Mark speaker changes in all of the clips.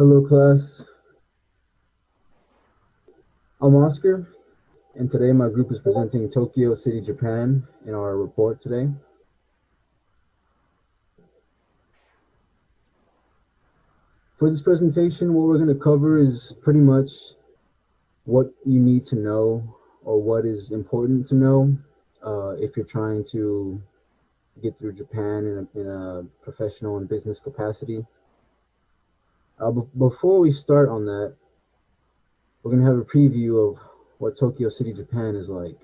Speaker 1: Hello, class. I'm Oscar, and today my group is presenting Tokyo City, Japan in our report today. For this presentation, what we're going to cover is pretty much what you need to know or what is important to know if you're trying to get through Japan in a professional and business capacity. Before we start on that, we're going to have a preview of what Tokyo City, Japan is like.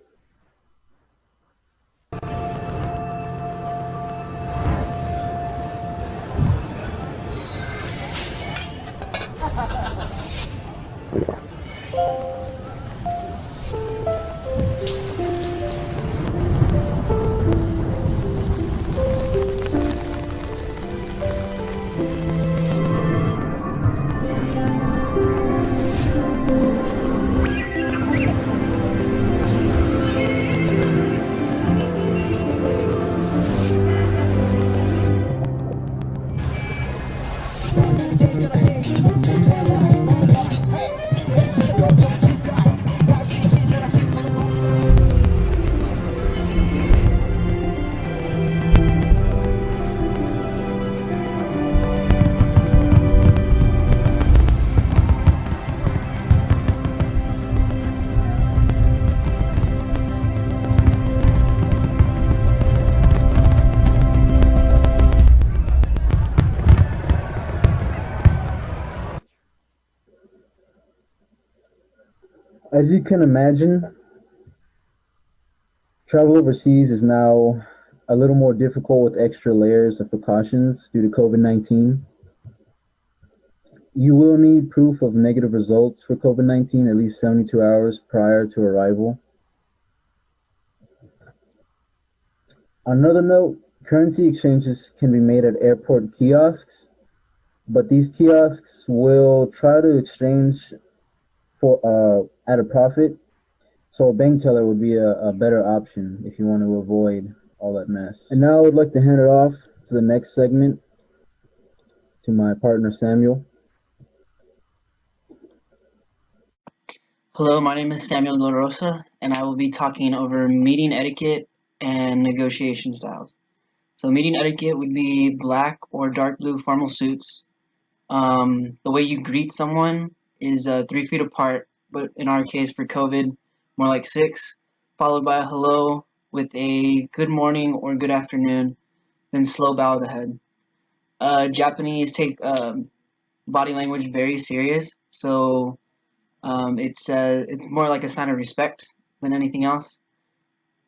Speaker 1: As you can imagine, travel overseas is now a little more difficult with extra layers of precautions due to COVID-19. You will need proof of negative results for COVID-19 at least 72 hours prior to arrival. On another note, currency exchanges can be made at airport kiosks, but these kiosks will try to exchange for at a profit. So a bank teller would be a better option if you want to avoid all that mess. And now I would like to hand it off to the next segment to my partner Samuel.
Speaker 2: Hello, my name is Samuel Gorosa, and I will be talking over meeting etiquette and negotiation styles. So meeting etiquette would be black or dark blue formal suits. The way you greet someone is 3 feet apart, but in our case for COVID, more like 6, followed by a hello with a good morning or good afternoon, then slow bow of the head. Japanese take body language very serious, so it's more like a sign of respect than anything else.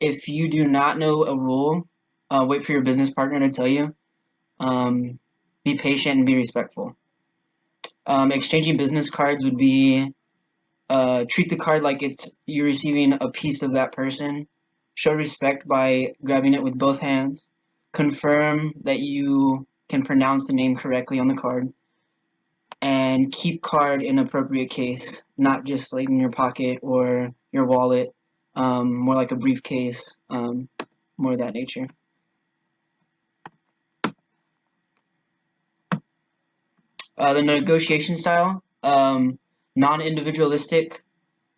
Speaker 2: If you do not know a rule, wait for your business partner to tell you. Be patient and be respectful. Exchanging business cards would be treat the card like you're receiving a piece of that person. Show respect by grabbing it with both hands. Confirm that you can pronounce the name correctly on the card. And keep card in appropriate case, not just like in your pocket or your wallet, more like a briefcase, more of that nature. The negotiation style, non-individualistic,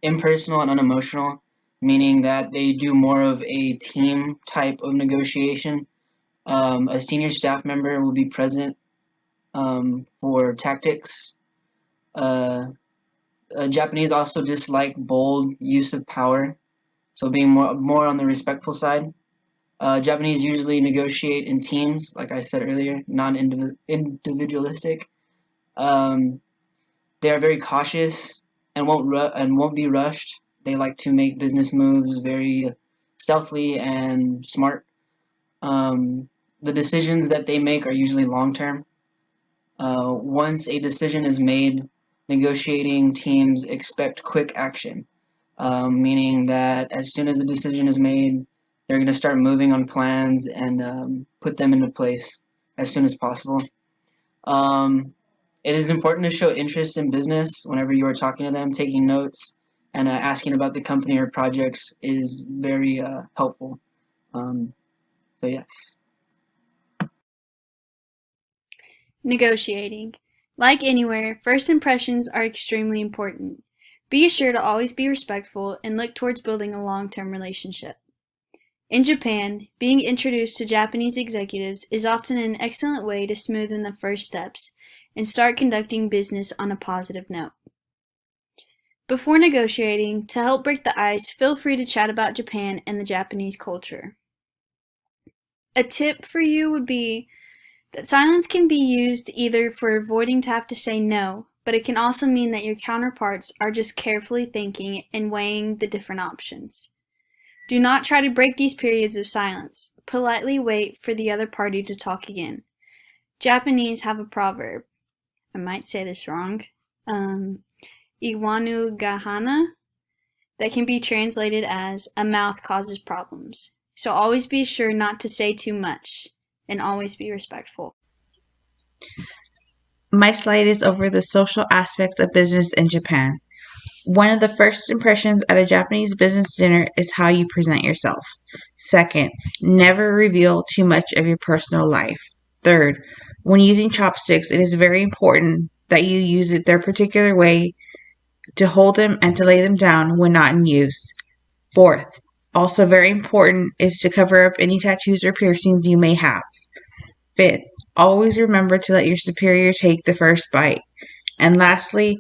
Speaker 2: impersonal, and unemotional, meaning that they do more of a team type of negotiation. A senior staff member will be present for tactics. Japanese also dislike bold use of power, so being more on the respectful side. Japanese usually negotiate in teams, like I said earlier, non-individualistic. They are very cautious and won't be rushed. They like to make business moves very stealthily and smart. The decisions that they make are usually long term. Once a decision is made, negotiating teams expect quick action, meaning that as soon as a decision is made, they're going to start moving on plans and put them into place as soon as possible. It is important to show interest in business whenever you are talking to them. Taking notes and asking about the company or projects is very helpful. Yes.
Speaker 3: Negotiating. Like anywhere, first impressions are extremely important. Be sure to always be respectful and look towards building a long term relationship. In Japan, being introduced to Japanese executives is often an excellent way to smoothen the first steps and start conducting business on a positive note. Before negotiating, to help break the ice, feel free to chat about Japan and the Japanese culture. A tip for you would be that silence can be used either for avoiding to have to say no, but it can also mean that your counterparts are just carefully thinking and weighing the different options. Do not try to break these periods of silence. Politely wait for the other party to talk again. Japanese have a proverb. I might say this wrong. Iwanu gahana, that can be translated as a mouth causes problems. So always be sure not to say too much and always be respectful.
Speaker 4: My slide is over the social aspects of business in Japan. One of the first impressions at a Japanese business dinner is how you present yourself. Second, never reveal too much of your personal life. Third, when using chopsticks, it is very important that you use it their particular way to hold them and to lay them down when not in use. Fourth, also very important is to cover up any tattoos or piercings you may have. Fifth, always remember to let your superior take the first bite. And lastly,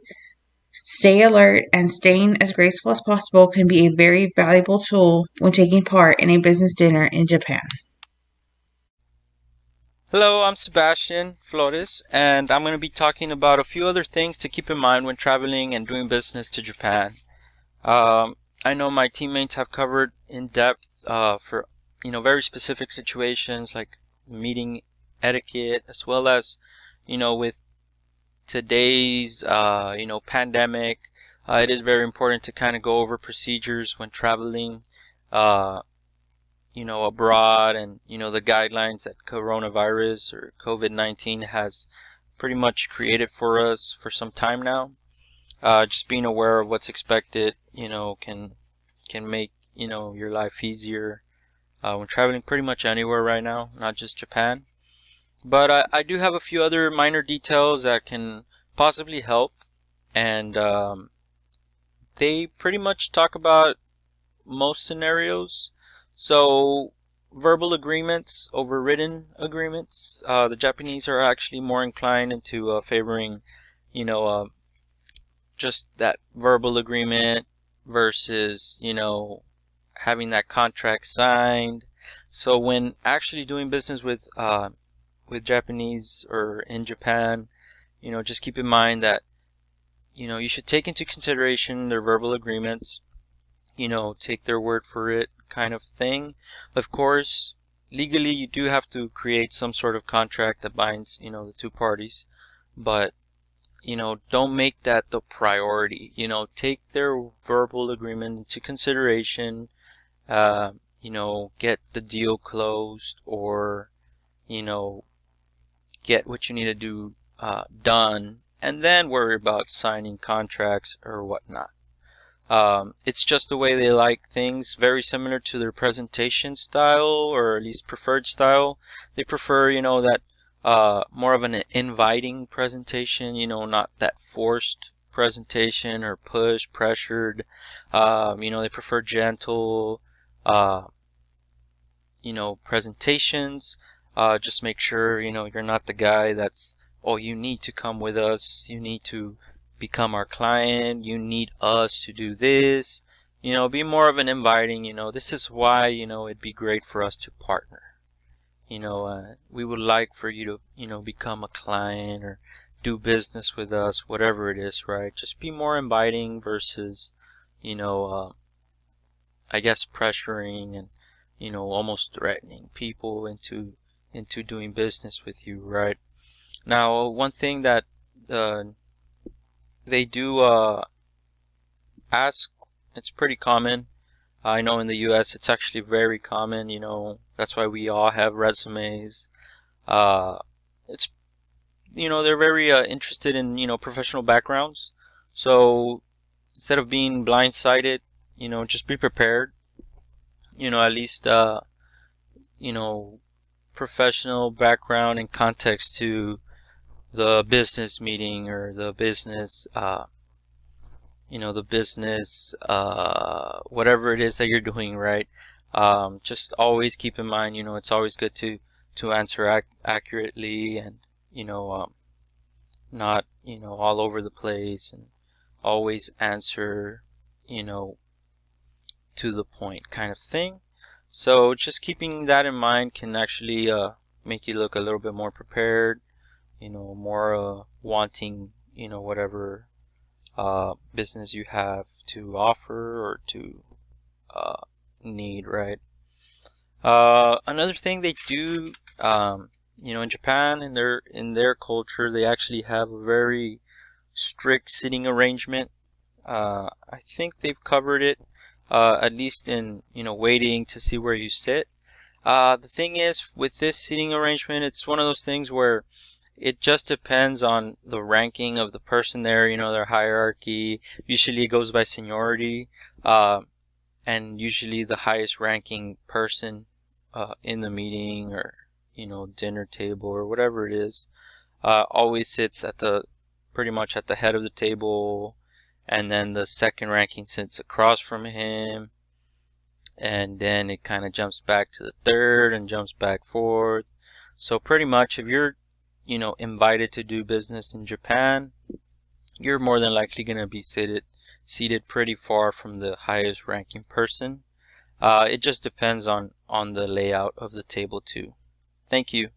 Speaker 4: stay alert, and staying as graceful as possible can be a very valuable tool when taking part in a business dinner in Japan.
Speaker 5: Hello, I'm Sebastian Flores, and I'm going to be talking about a few other things to keep in mind when traveling and doing business to Japan. I know my teammates have covered in depth for very specific situations like meeting etiquette, as well as with today's pandemic. It is very important to kind of go over procedures when traveling. Uh, abroad, and the guidelines that coronavirus or COVID-19 has pretty much created for us for some time now. Just being aware of what's expected, can make your life easier when traveling pretty much anywhere right now, not just Japan. But I do have a few other minor details that can possibly help, and they pretty much talk about most scenarios. So, verbal agreements over written agreements. The Japanese are actually more inclined into favoring, you know, uh, just that verbal agreement versus, having that contract signed. So when actually doing business with Japanese or in Japan, just keep in mind that, you should take into consideration their verbal agreements, take their word for it kind of thing. Of course, legally you do have to create some sort of contract that binds, the two parties, but, don't make that the priority. Take their verbal agreement into consideration, uh, get the deal closed, or, you know, get what you need to do done, and then worry about signing contracts or whatnot. It's just the way they like things, very similar to their presentation style, or at least preferred style. They prefer, that more of an inviting presentation, not that forced presentation or pressured. They prefer gentle, uh, presentations. Just make sure, you're not the guy that's, oh, you need to come with us, you need to become our client, you need us to do this. Be more of an inviting, this is why, it'd be great for us to partner. We would like for you to, become a client or do business with us, whatever it is, right? Just be more inviting versus, you know, I guess pressuring and almost threatening people into doing business with you, right? Now, one thing that uh, they do ask, it's pretty common. I know in the U.S. it's actually very common. That's why we all have resumes. Uh, it's they're very interested in professional backgrounds. So instead of being blindsided, just be prepared. At least you know professional background and context to the business meeting or the business whatever it is that you're doing, right? Just always keep in mind, it's always good to answer accurately, and not all over the place, and always answer to the point kind of thing. So just keeping that in mind can actually make you look a little bit more prepared, more wanting whatever business you have to offer or to uh, need, right? Another thing they do, in Japan, in their culture, they actually have a very strict sitting arrangement. I think they've covered it, at least in waiting to see where you sit. The thing is, with this seating arrangement, it's one of those things where it just depends on the ranking of the person there, their hierarchy. Usually it goes by seniority, and usually the highest ranking person in the meeting, or dinner table, or whatever it is, always sits pretty much at the head of the table, and then the second ranking sits across from him, and then it kind of jumps back to the third and jumps back forth. So pretty much, if you're invited to do business in Japan, you're more than likely going to be seated pretty far from the highest ranking person. It just depends on the layout of the table too. Thank you.